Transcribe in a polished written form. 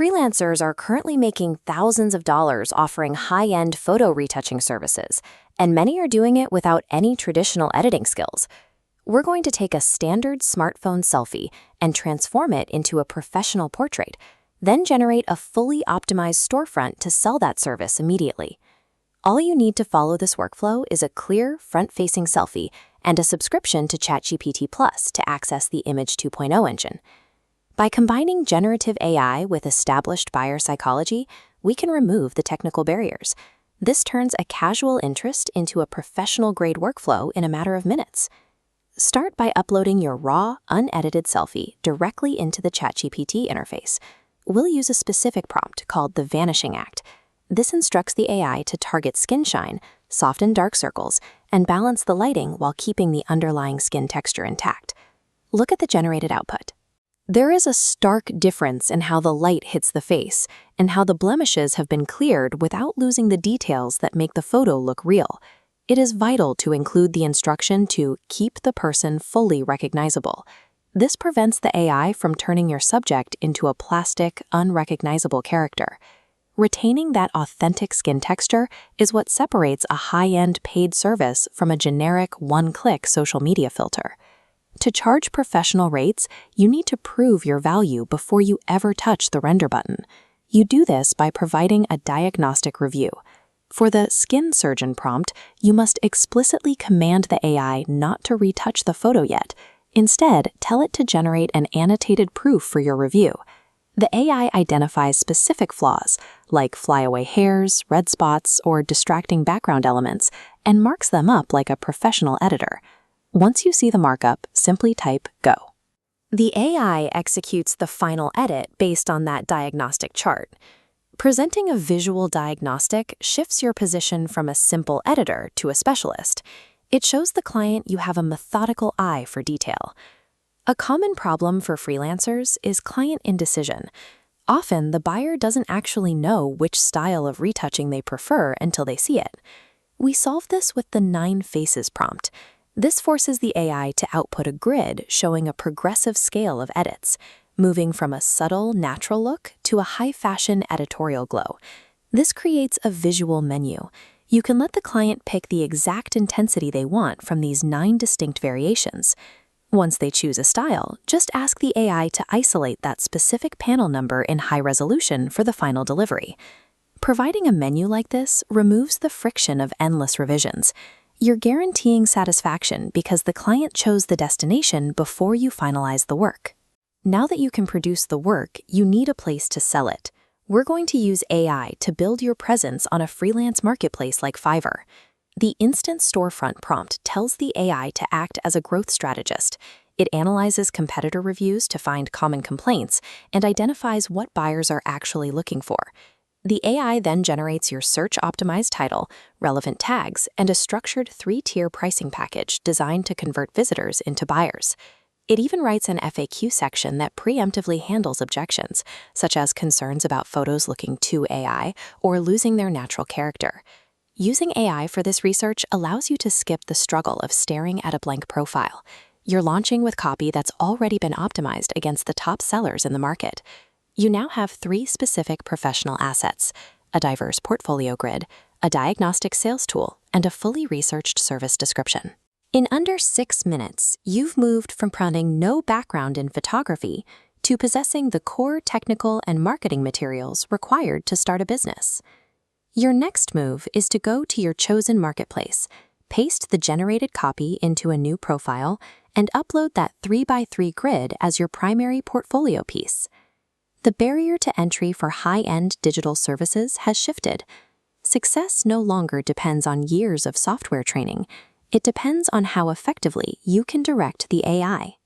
Freelancers are currently making thousands of dollars offering high-end photo retouching services, and many are doing it without any traditional editing skills. We're going to take a standard smartphone selfie and transform it into a professional portrait, then generate a fully optimized storefront to sell that service immediately. All you need to follow this workflow is a clear, front-facing selfie and a subscription to ChatGPT Plus to access the Image 2.0 engine. By combining generative AI with established buyer psychology, we can remove the technical barriers. This turns a casual interest into a professional-grade workflow in a matter of minutes. Start by uploading your raw, unedited selfie directly into the ChatGPT interface. We'll use a specific prompt called the Vanishing Act. This instructs the AI to target skin shine, soften dark circles, and balance the lighting while keeping the underlying skin texture intact. Look at the generated output. There is a stark difference in how the light hits the face and how the blemishes have been cleared without losing the details that make the photo look real. It is vital to include the instruction to keep the person fully recognizable. This prevents the AI from turning your subject into a plastic, unrecognizable character. Retaining that authentic skin texture is what separates a high-end paid service from a generic one-click social media filter. To charge professional rates, you need to prove your value before you ever touch the render button. You do this by providing a diagnostic review. For the skin surgeon prompt, you must explicitly command the AI not to retouch the photo yet. Instead, tell it to generate an annotated proof for your review. The AI identifies specific flaws, like flyaway hairs, red spots, or distracting background elements, and marks them up like a professional editor. Once you see the markup, simply type Go. The AI executes the final edit based on that diagnostic chart. Presenting a visual diagnostic shifts your position from a simple editor to a specialist. It shows the client you have a methodical eye for detail. A common problem for freelancers is client indecision. Often, the buyer doesn't actually know which style of retouching they prefer until they see it. We solve this with the 9 Faces prompt. This forces the AI to output a grid showing a progressive scale of edits, moving from a subtle, natural look to a high-fashion editorial glow. This creates a visual menu. You can let the client pick the exact intensity they want from these 9 distinct variations. Once they choose a style, just ask the AI to isolate that specific panel number in high resolution for the final delivery. Providing a menu like this removes the friction of endless revisions. You're guaranteeing satisfaction because the client chose the destination before you finalize the work. Now that you can produce the work, you need a place to sell it. We're going to use AI to build your presence on a freelance marketplace like Fiverr. The Instant Storefront prompt tells the AI to act as a growth strategist. It analyzes competitor reviews to find common complaints and identifies what buyers are actually looking for. The AI then generates your search-optimized title, relevant tags, and a structured 3-tier pricing package designed to convert visitors into buyers. It even writes an FAQ section that preemptively handles objections, such as concerns about photos looking too AI or losing their natural character. Using AI for this research allows you to skip the struggle of staring at a blank profile. You're launching with copy that's already been optimized against the top sellers in the market. You now have 3 specific professional assets: a diverse portfolio grid, a diagnostic sales tool, and a fully researched service description. In under 6 minutes, you've moved from having no background in photography to possessing the core technical and marketing materials required to start a business. Your next move is to go to your chosen marketplace, paste the generated copy into a new profile, and upload that 3x3 grid as your primary portfolio piece. The barrier to entry for high-end digital services has shifted. Success no longer depends on years of software training. It depends on how effectively you can direct the AI.